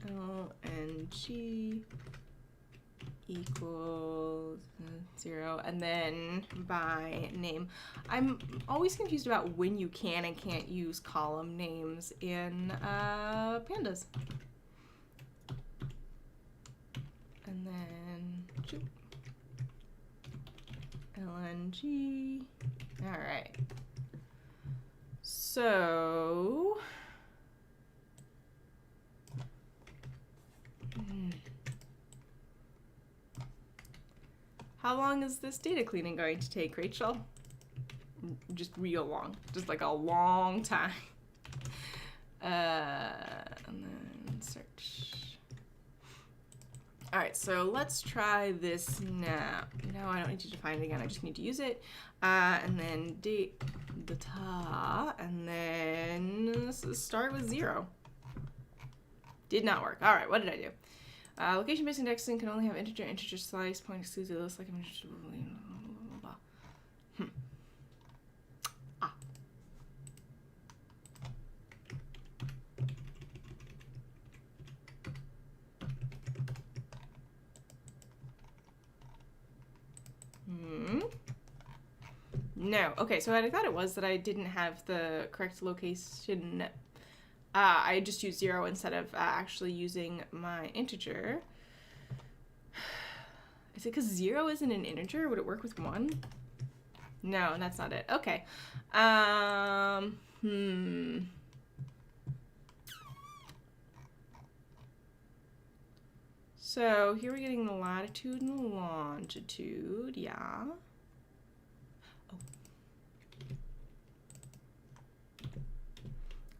lng equals 0, and then by name. I'm always confused about when you can and can't use column names in pandas. And then lng. All right. So how long is this data cleaning going to take, Rachel? Just real long. Just like a long time. And then search. All right, so let's try this now. No, I don't need to define it again. I just need to use it. And then data, and then let's start with 0. Did not work. All right, what did I do? Location-based indexing can only have integer slice, point exclusive, looks like an integer. No. Okay, so what I thought it was that I didn't have the correct location. I just used 0 instead of actually using my integer. Is it because 0 isn't an integer? Would it work with 1? No, that's not it. Okay. So here we're getting the latitude and longitude. Yeah.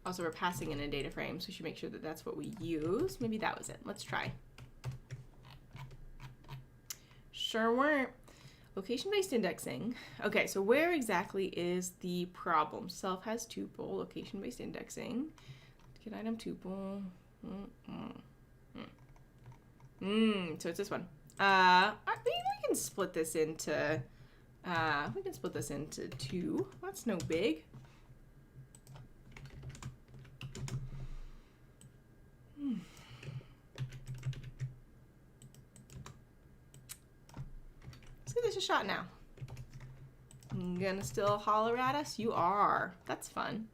Also, we're passing in a data frame, so we should make sure that that's what we use. Maybe that was it. Let's try. Sure weren't. Location-based indexing. Okay, so where exactly is the problem? Self has tuple, location-based indexing. Get item tuple. So it's this one. We can split this into. We can split this into 2. That's no big. Let's give this a shot now. You gonna still holler at us? You are. That's fun.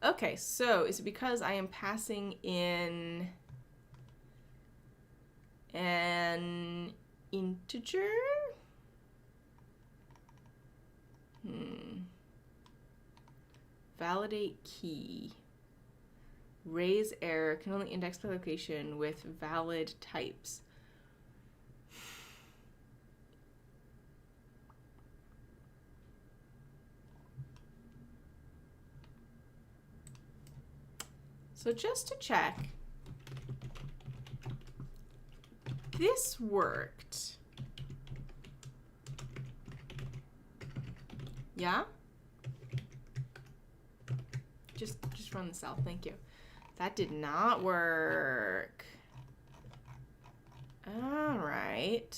Okay, so is it because I am passing in an integer? Validate key. Raise error can only index by location with valid types. So just to check, this worked. Yeah? Just run the cell, thank you. That did not work. All right.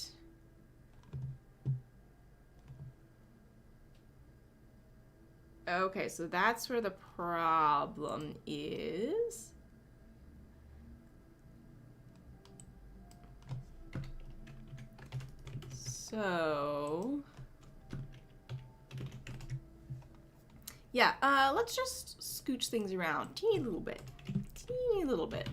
Okay, so that's where the problem is. So, yeah, let's just scooch things around teeny little bit. Teeny little bit.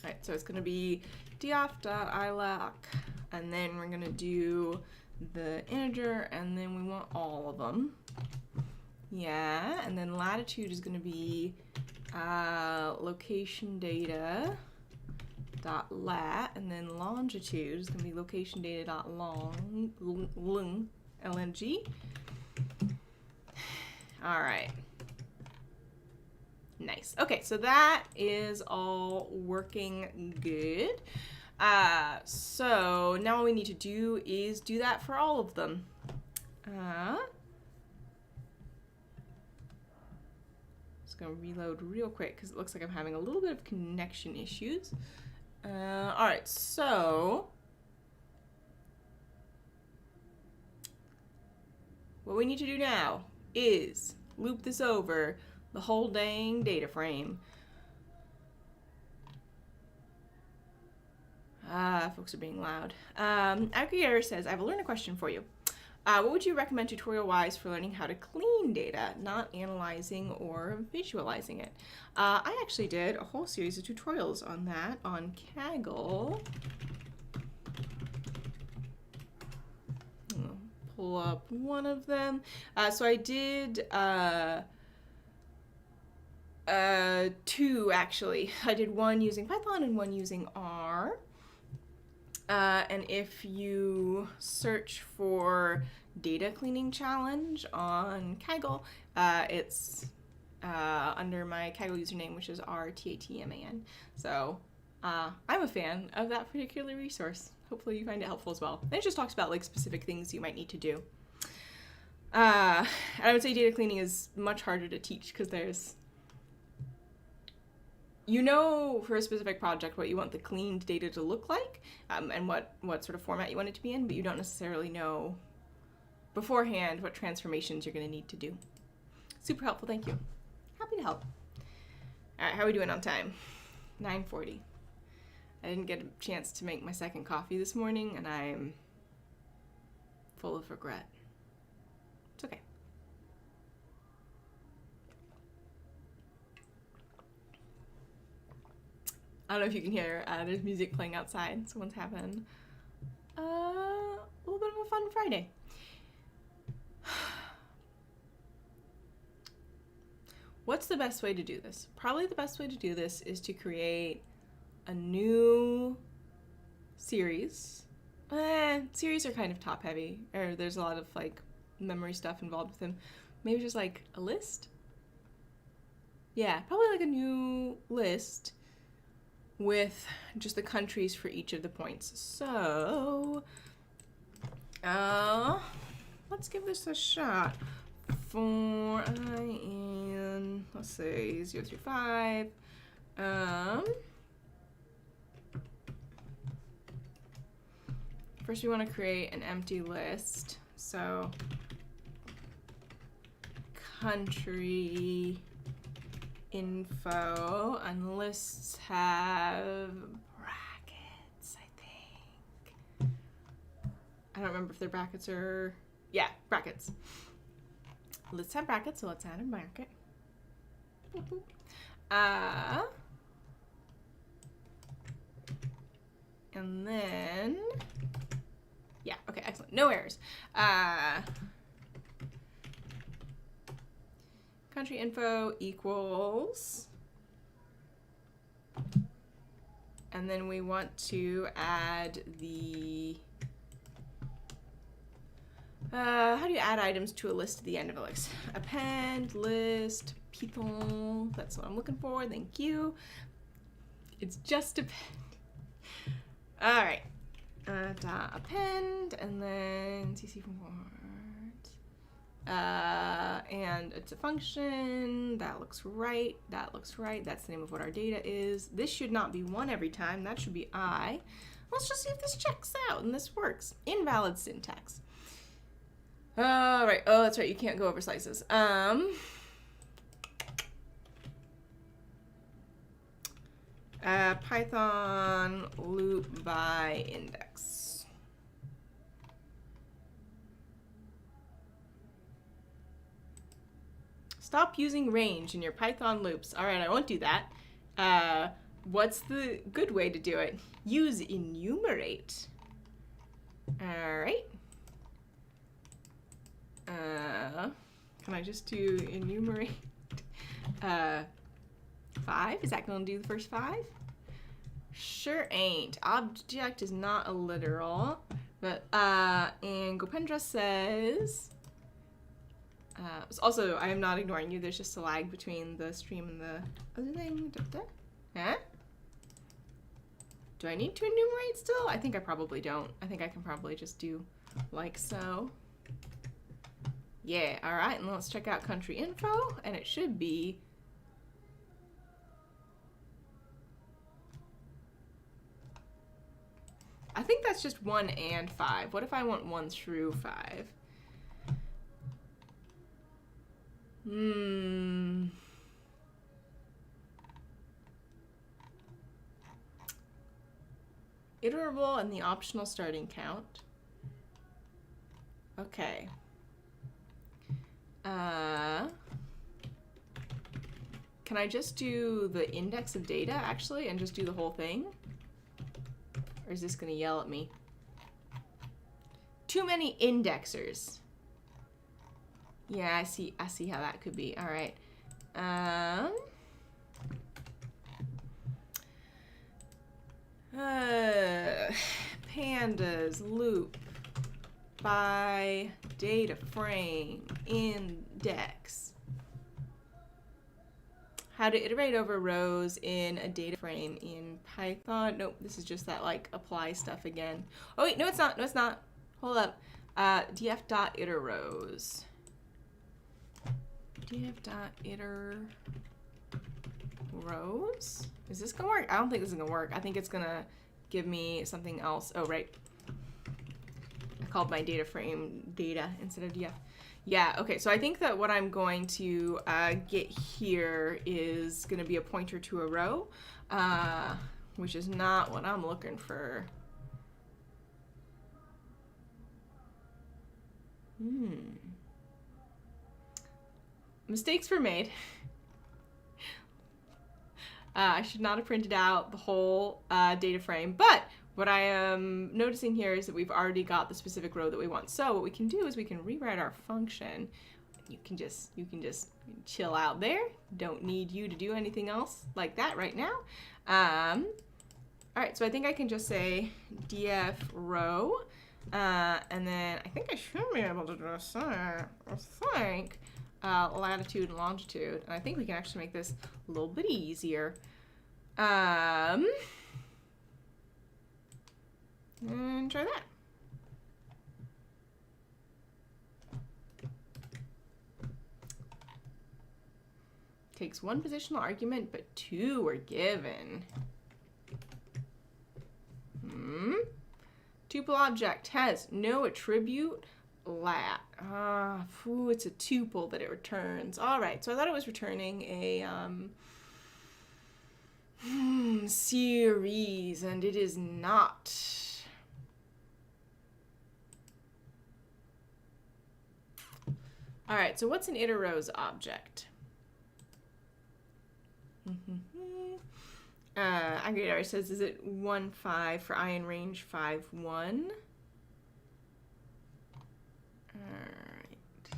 All right, so it's going to be dof.iloc, and then we're going to do the integer, and then we want all of them. Yeah, and then latitude is going to be location data dot lat, and then longitude is going to be location data dot long lng. All right. Nice. Okay, so that is all working good. So now what we need to do is do that for all of them. Just gonna reload real quick because it looks like I'm having a little bit of connection issues. All right, so what we need to do now is loop this over the whole dang data frame. Folks are being loud. Aggregator says, I have a learner question for you. What would you recommend tutorial-wise for learning how to clean data, not analyzing or visualizing it? I actually did a whole series of tutorials on that on Kaggle. I'll pull up one of them. So I did two, actually. I did one using Python and one using R. And if you search for data cleaning challenge on Kaggle, it's under my Kaggle username, which is RTATMAN. So I'm a fan of that particular resource. Hopefully you find it helpful as well. And it just talks about like specific things you might need to do. And I would say data cleaning is much harder to teach because there's, you know, for a specific project what you want the cleaned data to look like, and what sort of format you want it to be in, but you don't necessarily know beforehand what transformations you're going to need to do. Super helpful, thank you. Happy to help. All right, how are we doing on time? 9:40. I didn't get a chance to make my second coffee this morning, and I'm full of regret. It's okay. I don't know if you can hear, there's music playing outside. Someone's having a little bit of a fun Friday. What's the best way to do this? Probably the best way to do this is to create a new series. Series are kind of top heavy, or there's a lot of like memory stuff involved with them. Maybe just like a list? Yeah, probably like a new list with just the countries for each of the points. So, let's give this a shot. For let's say 0 through 5. First we want to create an empty list. So, country info, and lists have brackets, I think. I don't remember if they're brackets or, yeah, brackets. Lists have brackets, so let's add a bracket. Boop, boop. And then, yeah, okay, excellent. No errors. Country info equals, and then we want to add the, how do you add items to a list at the end of a list? Append, list, Python, that's what I'm looking for, thank you. It's just append. All right, append, and then CC from and it's a function. That looks right. That looks right. That's the name of what our data is. This should not be 1 every time. That should be I. Let's just see if this checks out and this works. Invalid syntax. All right. Oh, that's right. You can't go over slices. Python loop by index. Stop using range in your Python loops. All right, I won't do that. What's the good way to do it? Use enumerate. All right. Can I just do enumerate? 5? Is that going to do the first 5? Sure ain't. Object is not a literal. But, and Gopendra says... also, I am not ignoring you. There's just a lag between the stream and the other thing. Huh? Do I need to enumerate still? I think I probably don't. I think I can probably just do like so. Yeah, all right. And let's check out country info. And it should be... I think that's just 1 and 5. What if I want 1 through 5? Iterable and the optional starting count. Okay. Can I just do the index of data, actually, and just do the whole thing? Or is this going to yell at me? Too many indexers. Yeah, I see how that could be. All right. Pandas loop by data frame index. How to iterate over rows in a data frame in Python. Nope, this is just that like apply stuff again. Oh wait, no it's not. No it's not. Hold up. df.iterRows. df.iterRows. Is this gonna work? I don't think this is gonna work. I think it's gonna give me something else. Oh right. I called my data frame data instead of df. Yeah, okay, so I think that what I'm going to get here is going to be a pointer to a row, which is not what I'm looking for. Mistakes were made. I should not have printed out the whole data frame, but what I am noticing here is that we've already got the specific row that we want. So what we can do is we can rewrite our function. You can just chill out there. Don't need you to do anything else like that right now. All right, so I think I can just say df row, and then I think I should be able to just say, latitude and longitude. And I think we can actually make this a little bit easier. And try that. Takes one positional argument, but two were given. Tuple object has no attribute lat. It's a tuple that it returns. All right, so I thought it was returning a series, and it is not. All right, so what's an iterRows object? Aggregator says, is it 1-5 for I in range 5-1? All right.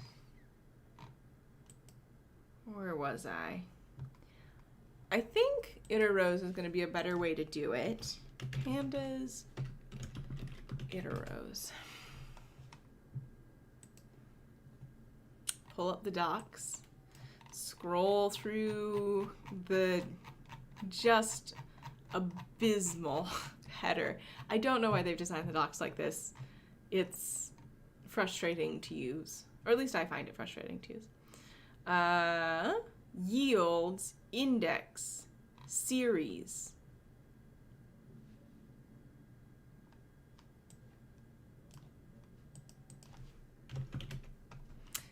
Where was I? I think iterRows is going to be a better way to do it. Pandas, iterRows. Pull up the docs, scroll through the just abysmal header. I don't know why they've designed the docs like this. It's frustrating to use, or at least I find it frustrating to use. Yields, index, series.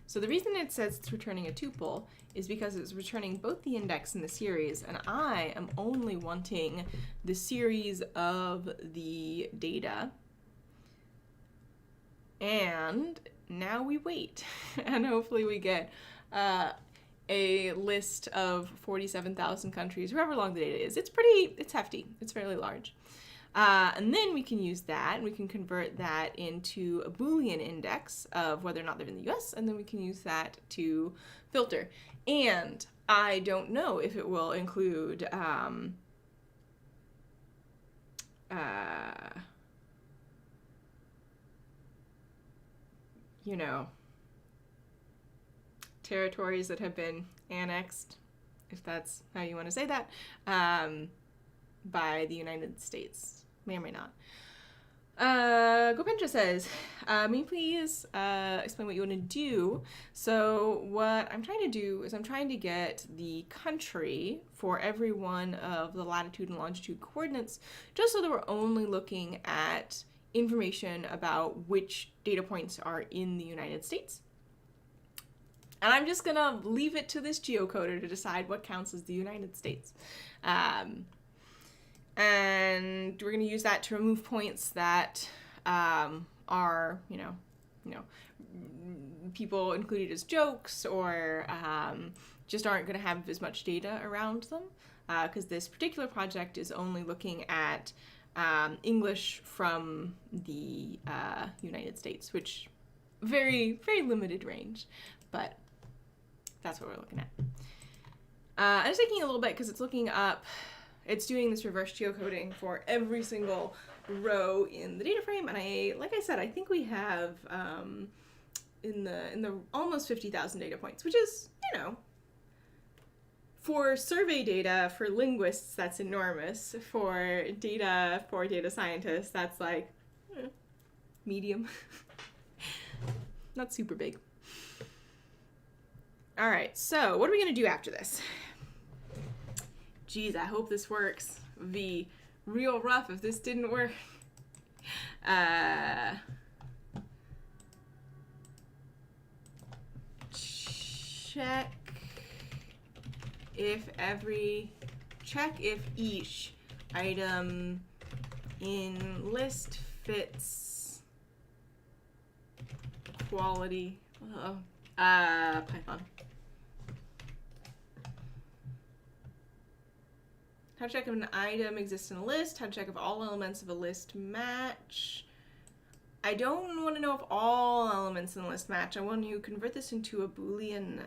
So the reason it says it's returning a tuple is because it's returning both the index and the series, and I am only wanting the series of the data. And now we wait, and hopefully we get a list of 47,000 countries, however long the data is. It's hefty, it's fairly large. And then we can use that, and we can convert that into a Boolean index of whether or not they're in the US, and then we can use that to filter. And I don't know if it will include you know, territories that have been annexed, if that's how you want to say that, by the United States. May or may not. Gopincha says, may you please explain what you want to do? So what I'm trying to do is I'm trying to get the country for every one of the latitude and longitude coordinates, just so that we're only looking at information about which data points are in the United States. And I'm just gonna leave it to this geocoder to decide what counts as the United States. And we're gonna use that to remove points that are, people included as jokes or just aren't gonna have as much data around them. Because this particular project is only looking at English from the United States, which very, very limited range, but that's what we're looking at. And it's taking a little bit because it's looking up, it's doing this reverse geocoding for every single row in the data frame, and like I said, I think we have in the almost 50,000 data points, which is, for survey data for linguists, that's enormous. For data scientists, that's like medium. Not super big. All right, so what are we gonna do after this? Geez, I hope this works. It would be real rough if this didn't work. Check if each item in list fits quality. Python. How to check if an item exists in a list. How to check if all elements of a list match. I don't want to know if all elements in the list match. I want to convert this into a Boolean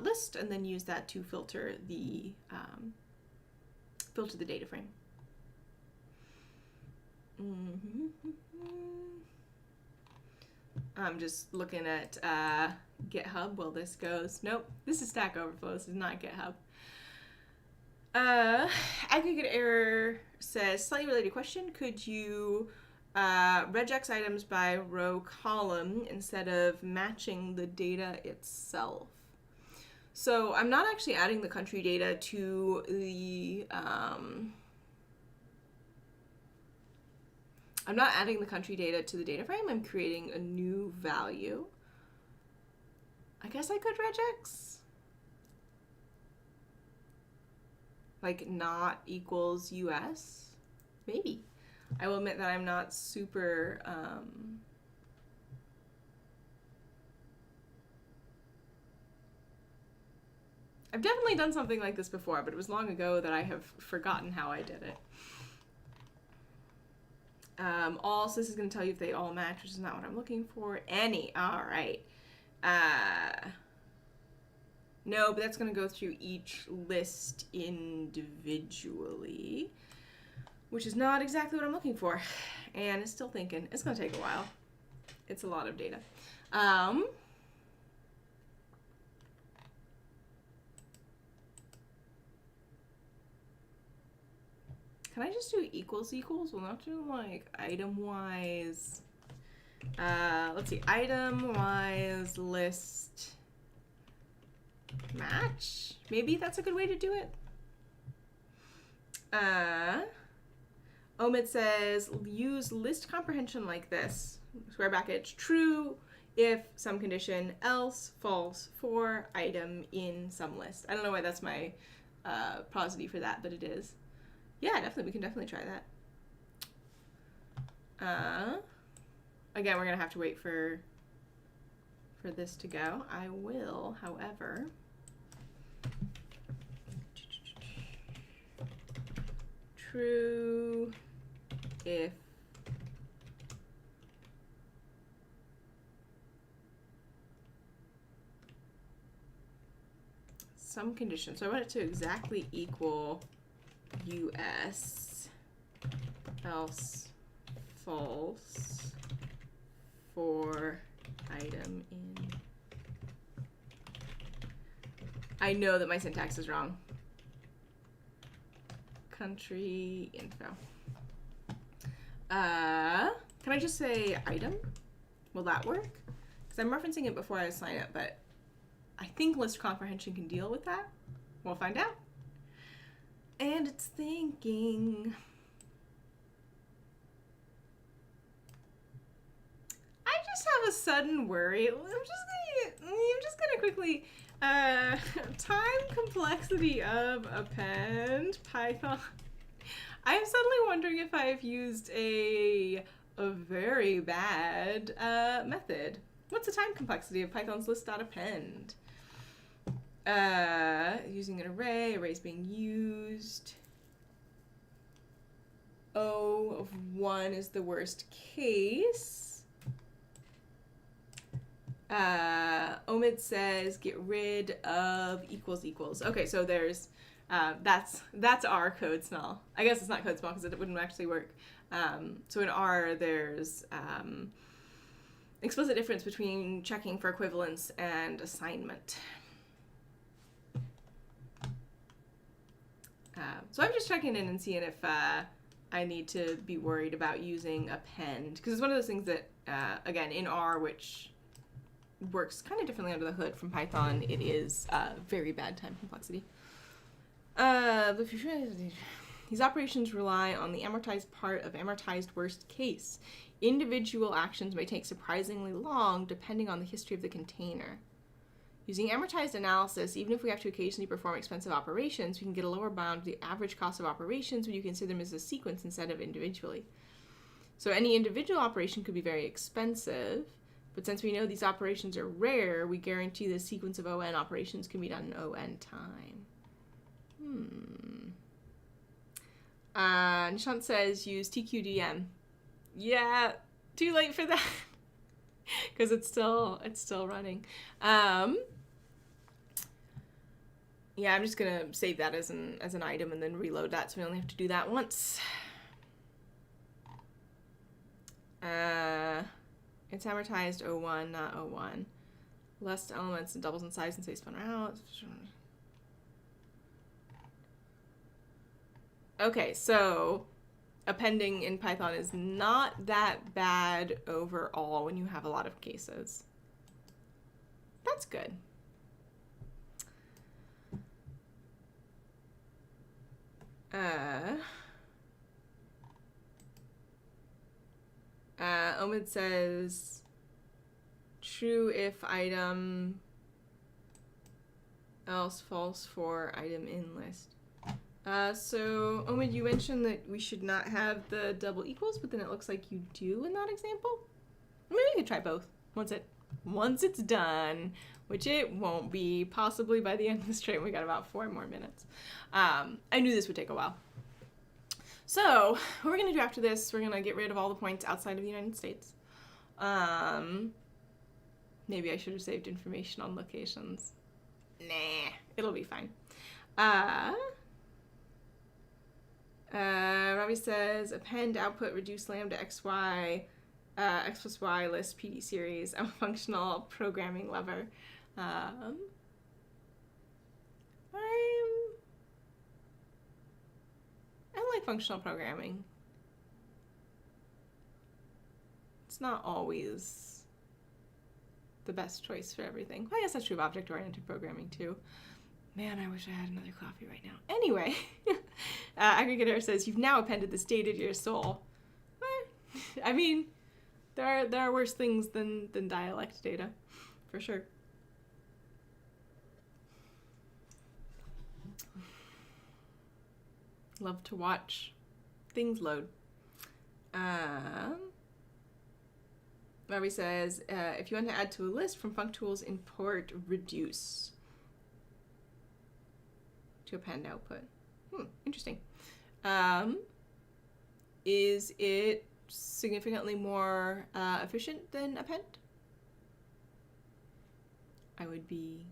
list and then use that to filter the data frame. I'm just looking at GitHub while this goes. Nope, this is Stack Overflow. This is not GitHub. Aggregate error says, slightly related question. Could you regex items by row column instead of matching the data itself? So I'm not actually adding the country data to the I'm not adding the country data to the data frame. I'm creating a new value. I guess I could regex. Like not equals US? Maybe. I will admit that I'm not super I've definitely done something like this before, but it was long ago that I have forgotten how I did it. So this is going to tell you if they all match, which is not what I'm looking for. Any. All right. No, but that's going to go through each list individually, which is not exactly what I'm looking for. And it's still thinking. It's going to take a while. It's a lot of data. Can I just do equals equals? We'll not do like item-wise. Let's see, item-wise list match. Maybe that's a good way to do it. Omid says, use list comprehension like this. Square brackets, true if some condition, else false for item in some list. I don't know why that's my prosody for that, but it is. Yeah, definitely. We can definitely try that. Again, we're going to have to wait for this to go. I will, however, true if some condition. So I want it to exactly equal US, else false for item in. I know that my syntax is wrong. Country info. Can I just say item? Will that work? Because I'm referencing it before I assign it, but I think list comprehension can deal with that. We'll find out. And it's thinking. I just have a sudden worry. I'm just gonna quickly time complexity of append Python. I'm suddenly wondering if I've used a very bad method. What's the time complexity of Python's list.append? Using an arrays being used. O of 1 is the worst case. Omid says get rid of equals equals. Okay, so there's that's R code smell. I guess it's not code smell because it wouldn't actually work. So in R there's explicit difference between checking for equivalence and assignment. So I'm just checking in and seeing if I need to be worried about using append, because it's one of those things that, again, in R, which works kind of differently under the hood from Python, it is very bad time complexity. These operations rely on the amortized part of amortized worst case. Individual actions may take surprisingly long depending on the history of the container. Using amortized analysis, even if we have to occasionally perform expensive operations, we can get a lower bound of the average cost of operations when you consider them as a sequence instead of individually. So any individual operation could be very expensive, but since we know these operations are rare, we guarantee the sequence of ON operations can be done in ON time. Nishant says use TQDM. Yeah, too late for that. Because it's still running. Yeah, I'm just gonna save that as an item and then reload that, so we only have to do that once. It's amortized O1, not O1. Less elements and doubles in size since they spun out. Okay, so appending in Python is not that bad overall when you have a lot of cases. That's good. Omid says true if item, else false for item in list. So Omid, you mentioned that we should not have the double equals, but then it looks like you do in that example. Maybe we could try both once it's done, which it won't be, possibly by the end of the stream. We got about 4 more minutes. I knew this would take a while. So what we're going to do after this, we're going to get rid of all the points outside of the United States. Maybe I should have saved information on locations. Nah, it'll be fine. Robbie says append output reduce lambda xy x plus y list PD series. I'm a functional programming lover. I like functional programming. It's not always the best choice for everything. Well, I guess that's true of object-oriented programming too. Man, I wish I had another coffee right now. Anyway, Aggregator says, you've now appended this data to your soul. I mean, there are worse things than dialect data, for sure. Love to watch things load. Robbie says, if you want to add to a list from functools, import reduce to append output. Interesting. Is it significantly more efficient than append? I would be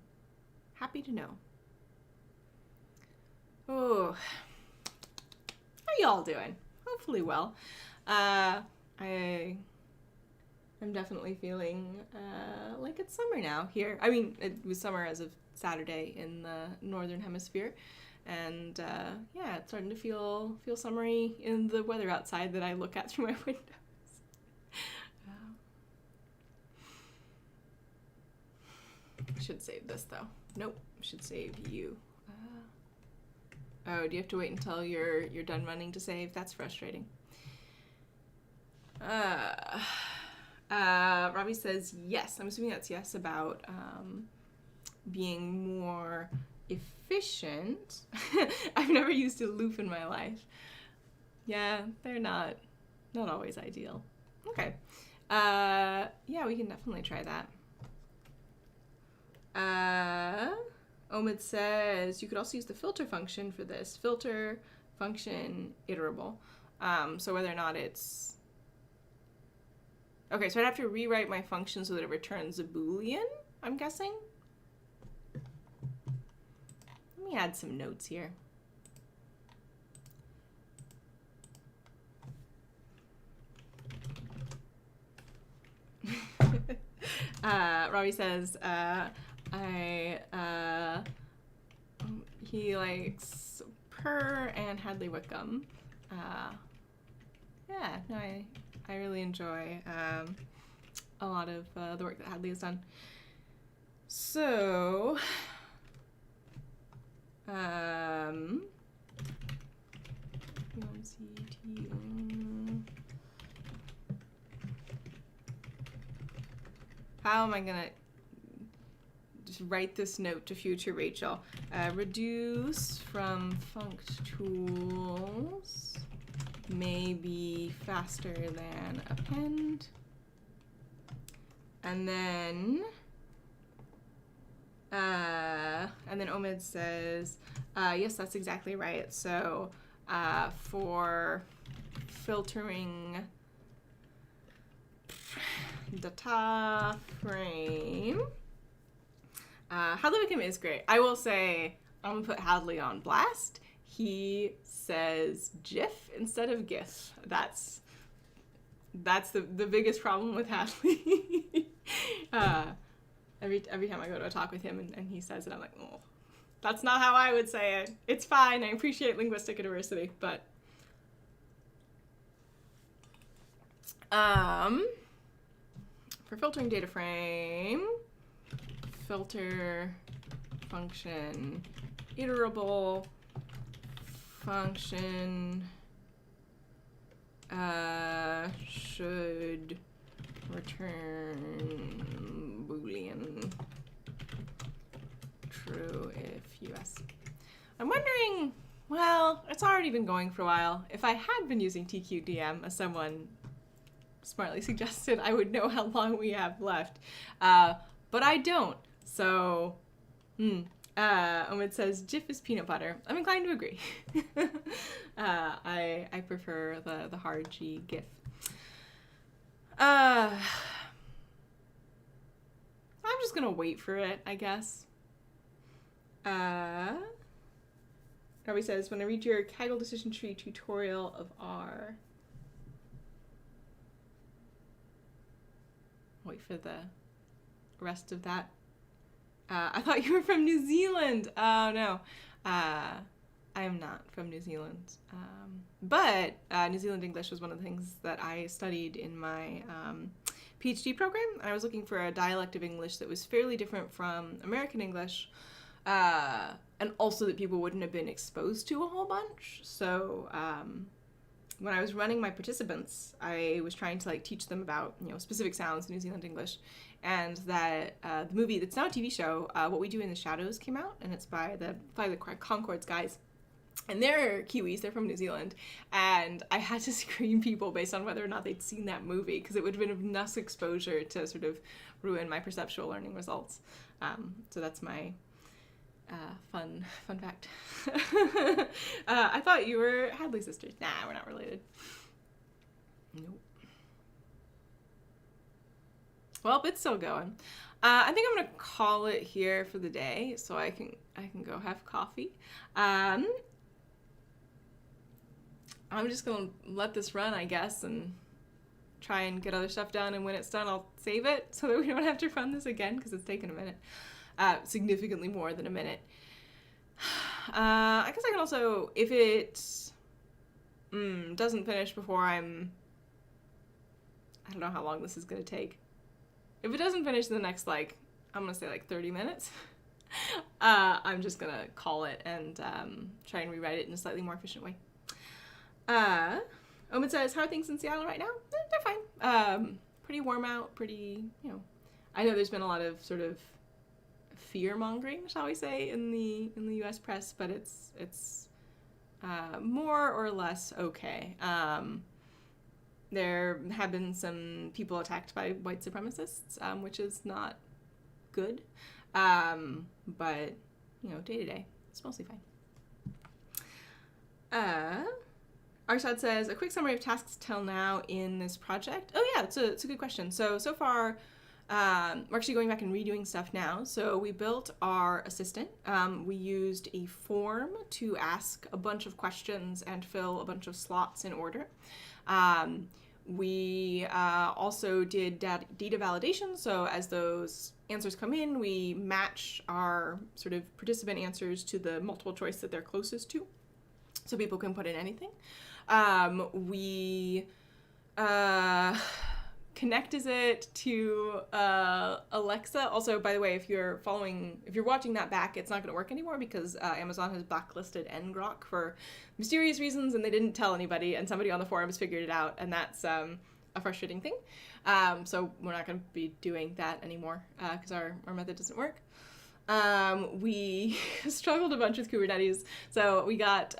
happy to know. Oh, how y'all doing? Hopefully well. I'm definitely feeling like it's summer now here. I mean, it was summer as of Saturday in the northern hemisphere, and yeah, it's starting to feel summery in the weather outside that I look at through my windows. I should save this though. Nope, should save you. Oh, do you have to wait until you're done running to save? That's frustrating. Robbie says yes. I'm assuming that's yes about being more efficient. I've never used a loop in my life. Yeah, they're not always ideal. Okay. Yeah, we can definitely try that. Omid says you could also use the filter function for this. Filter function iterable. So whether or not it's... Okay, so I'd have to rewrite my function so that it returns a Boolean, I'm guessing. Let me add some notes here. Robbie says, he likes Purr and Hadley Wickham. Yeah, no, I really enjoy a lot of the work that Hadley has done. So, how am I gonna just write this note to future Rachel? Reduce from funct tools may be faster than append. And then Omid says, yes, that's exactly right. So for filtering data frame, Hadley Wickham is great. I will say, I'm gonna put Hadley on blast. He says GIF instead of GIF. That's the biggest problem with Hadley. Every time I go to a talk with him and he says it, I'm like, oh, that's not how I would say it. It's fine. I appreciate linguistic diversity, but for filtering data frame, filter function iterable function should return Boolean true if US. I'm wondering, well, it's already been going for a while. If I had been using TQDM, as someone smartly suggested, I would know how long we have left. But I don't. So, Omid says, GIF is peanut butter. I'm inclined to agree. I prefer the hard G GIF. I'm just gonna wait for it, I guess. Robbie says, when I read your Kaggle decision tree tutorial of R. Wait for the rest of that. I thought you were from New Zealand. Oh, no. I am not from New Zealand. But New Zealand English was one of the things that I studied in my PhD program. I was looking for a dialect of English that was fairly different from American English, and also that people wouldn't have been exposed to a whole bunch. So when I was running my participants, I was trying to teach them about specific sounds in New Zealand English, and that the movie that's now a TV show, What We Do in the Shadows, came out, and it's by the Concords guys. And they're Kiwis, they're from New Zealand, and I had to screen people based on whether or not they'd seen that movie, because it would have been enough exposure to sort of ruin my perceptual learning results. So that's my fun fact. I thought you were Hadley sisters. Nah, we're not related. Nope. Well, it's still going. I think I'm gonna call it here for the day, so I can go have coffee. I'm just gonna let this run, I guess, and try and get other stuff done, and when it's done, I'll save it so that we don't have to run this again, because it's taken a minute. Significantly more than a minute. I guess I can also, if it doesn't finish before I don't know how long this is gonna take. If it doesn't finish in the next, I'm gonna say 30 minutes, I'm just gonna call it and try and rewrite it in a slightly more efficient way. Omid says, how are things in Seattle right now? They're fine. pretty warm out, pretty, I know there's been a lot of sort of fear mongering, shall we say, in the U.S. press, but it's more or less okay. There have been some people attacked by white supremacists, which is not good. But day to day, it's mostly fine. Arshad says, a quick summary of tasks till now in this project. Oh yeah, it's a good question. So far, we're actually going back and redoing stuff now. So we built our assistant. We used a form to ask a bunch of questions and fill a bunch of slots in order. We also did data validation. So as those answers come in, we match our sort of participant answers to the multiple choice that they're closest to, so people can put in anything. We connected it to Alexa. Also, by the way, if you're watching that back, it's not going to work anymore because Amazon has blacklisted ngrok for mysterious reasons, and they didn't tell anybody, and somebody on the forums figured it out, and that's a frustrating thing. So we're not going to be doing that anymore because our method doesn't work. We struggled a bunch with Kubernetes, so we got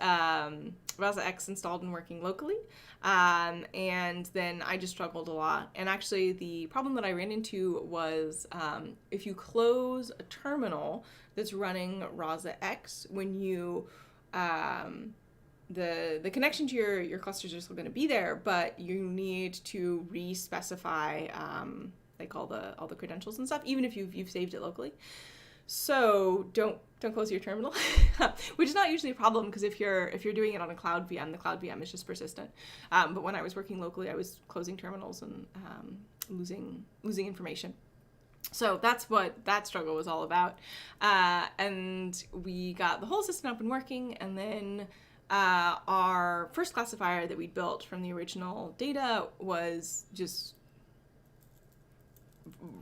Rasa X installed and working locally, and then I just struggled a lot. And actually the problem that I ran into was if you close a terminal that's running Rasa X, when you the connection to your clusters are still going to be there, but you need to re-specify like all the credentials and stuff, even if you've saved it locally. So don't close your terminal, which is not usually a problem because if you're doing it on a cloud VM, the cloud VM is just persistent. But when I was working locally, I was closing terminals and losing information. So that's what that struggle was all about. And we got the whole system up and working, and then our first classifier that we built from the original data was just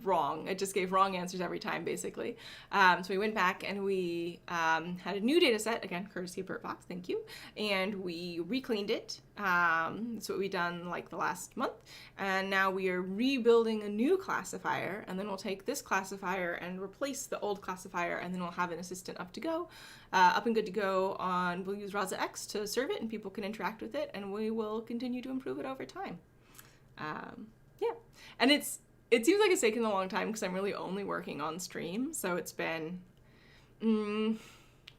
wrong. It just gave wrong answers every time, basically. So we went back and we had a new data set, again, courtesy of BirdBox, thank you, and we recleaned it. That's what we've done like the last month, and now we are rebuilding a new classifier, and then we'll take this classifier and replace the old classifier, and then we'll have an assistant up and good to go on. We'll use Rasa X to serve it, and people can interact with it, and we will continue to improve it over time. Yeah, and it seems like it's taken a long time because I'm really only working on stream, so it's been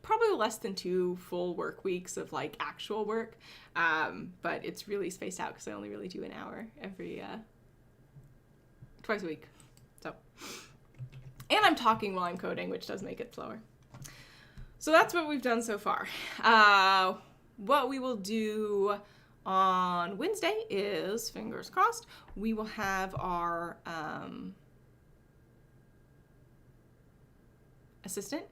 probably less than 2 full work weeks of like actual work, but it's really spaced out because I only really do an hour every twice a week. So, and I'm talking while I'm coding, which does make it slower. So that's what we've done so far. What we will do on Wednesday is, fingers crossed, we will have our assistant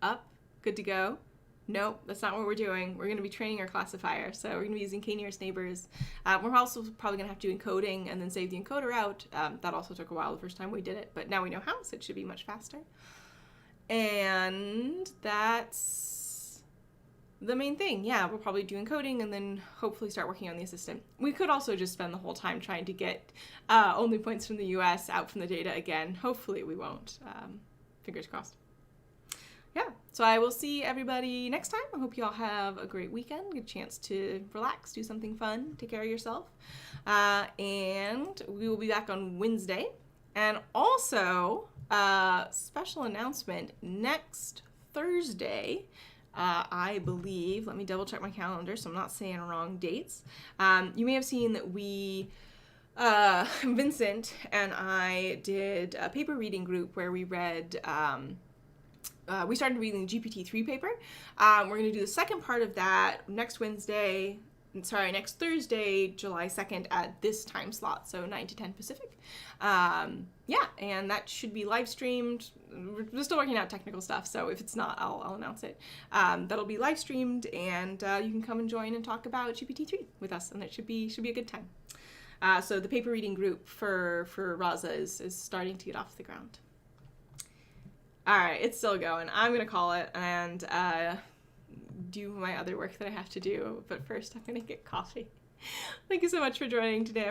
up, good to go. Nope, that's not what we're doing. We're going to be training our classifier. So we're going to be using k-nearest neighbors. We're also probably going to have to do encoding and then save the encoder out. That also took a while the first time we did it, but now we know how, so it should be much faster. And that's the main thing. Yeah, we'll probably do encoding and then hopefully start working on the assistant. We could also just spend the whole time trying to get only points from the US out from the data again. Hopefully we won't. Fingers crossed. Yeah, so I will see everybody next time. I hope you all have a great weekend, get a chance to relax, do something fun, take care of yourself. And we will be back on Wednesday. And also, special announcement, next Thursday, I believe, let me double check my calendar so I'm not saying wrong dates. You may have seen that we, Vincent and I did a paper reading group where we read, we started reading the GPT-3 paper. We're going to do the second part of that next Thursday, July 2nd at this time slot, so 9 to 10 Pacific. Yeah, and that should be live streamed. We're still working out technical stuff, so if it's not, I'll announce it. That'll be live streamed, and you can come and join and talk about GPT-3 with us, and it should be a good time. So the paper reading group for Rasa is starting to get off the ground. All right, it's still going. I'm gonna call it and do my other work that I have to do, but first I'm gonna get coffee. Thank you so much for joining today,